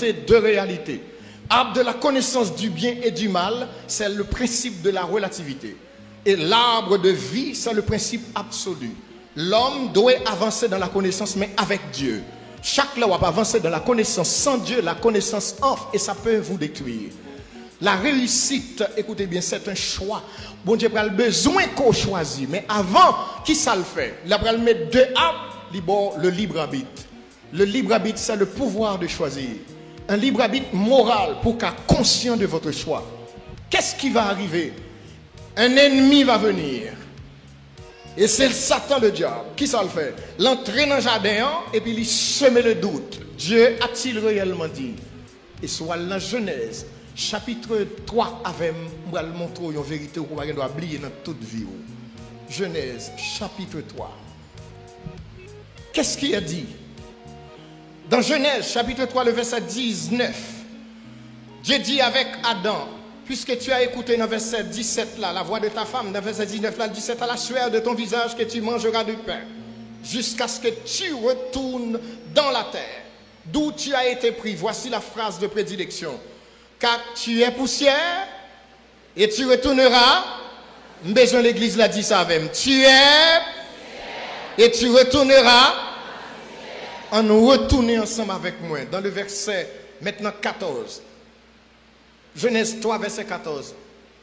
présenter deux réalités. Arbre de la connaissance du bien et du mal, c'est le principe de la relativité. Et l'arbre de vie, c'est le principe absolu. L'homme doit avancer dans la connaissance, mais avec Dieu. Chaque là va avancer dans la connaissance sans Dieu, la connaissance offre et ça peut vous détruire. La réussite, écoutez bien, c'est un choix. Bon Dieu a besoin qu'on choisisse, mais avant, qui ça le fait? Il va mettre deux arbres, le libre arbitre. Le libre arbitre, c'est le pouvoir de choisir. Un libre arbitre moral pour qu'à conscient de votre choix. Qu'est-ce qui va arriver? Un ennemi va venir. Et c'est le Satan, le diable. Qui ça le fait? L'entrer dans le jardin et puis il semer le doute. Dieu a-t-il réellement dit? Et soit dans Genèse, chapitre 3, avec moi, le montrer une vérité qu'on doit oublier dans toute vie. Genèse, chapitre 3. Qu'est-ce qu'il a dit? Dans Genèse, chapitre 3, le verset 19, Dieu dit avec Adam, puisque tu as écouté dans le verset 17 là, la voix de ta femme, dans le verset 19 là, 17, à la sueur de ton visage que tu mangeras du pain, jusqu'à ce que tu retournes dans la terre, d'où tu as été pris. Voici la phrase de prédilection. Car tu es poussière et tu retourneras. Besoin l'église l'a dit ça avec. Tu es et tu retourneras. On nous retourne ensemble avec moi dans le verset maintenant 14. Genèse 3, verset 14.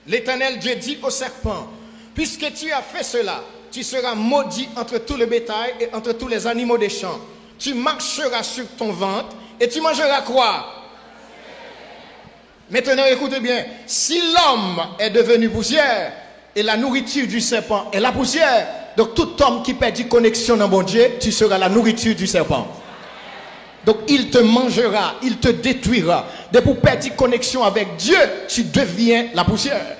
L'Éternel Dieu dit au serpent, puisque tu as fait cela, tu seras maudit entre tout le bétail et entre tous les animaux des champs. Tu marcheras sur ton ventre et tu mangeras quoi? Maintenant, écoutez bien, si l'homme est devenu poussière et la nourriture du serpent est la poussière, donc tout homme qui perd connexion dans bon Dieu, tu seras la nourriture du serpent. Donc il te mangera, il te détruira. Dès pour perdre connexion avec Dieu, tu deviens la poussière.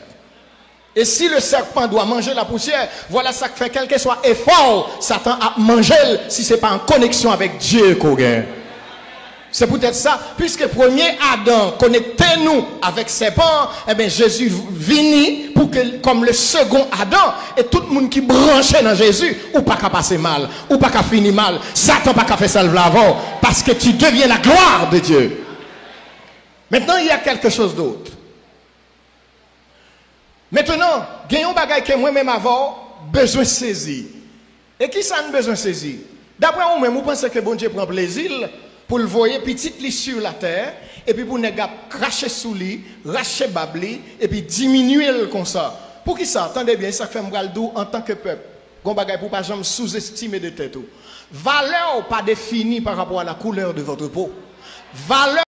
Et si le serpent doit manger la poussière, voilà ça que fait quel que soit effort, Satan a mangé si ce n'est pas en connexion avec Dieu qu'on gagne. C'est peut-être ça, puisque premier Adam connectez-nous avec serpent, eh bien Jésus vini pour que, comme le second Adam, et tout le monde qui branchait dans Jésus, ou pas qu'à passer mal, ou pas qu'à finir mal, Satan pas qu'à faire ça avant, parce que tu deviens la gloire de Dieu. Maintenant, il y a quelque chose d'autre. Maintenant, il y a un bagage que moi-même avant, besoin de saisir. Et qui ça a besoin de saisir? D'après vous-même, vous pensez que bon Dieu prend plaisir pour le voir petit lit sur la terre, et puis pour ne pas cracher sous lui, racher babli, et puis diminuer le comme ça. Pour qui ça? Attendez bien, ça fait m'bral dou en tant que peuple. Gon bagay pour pas jamais sous-estimer de tête. Valeur pas définie par rapport à la couleur de votre peau. Valeur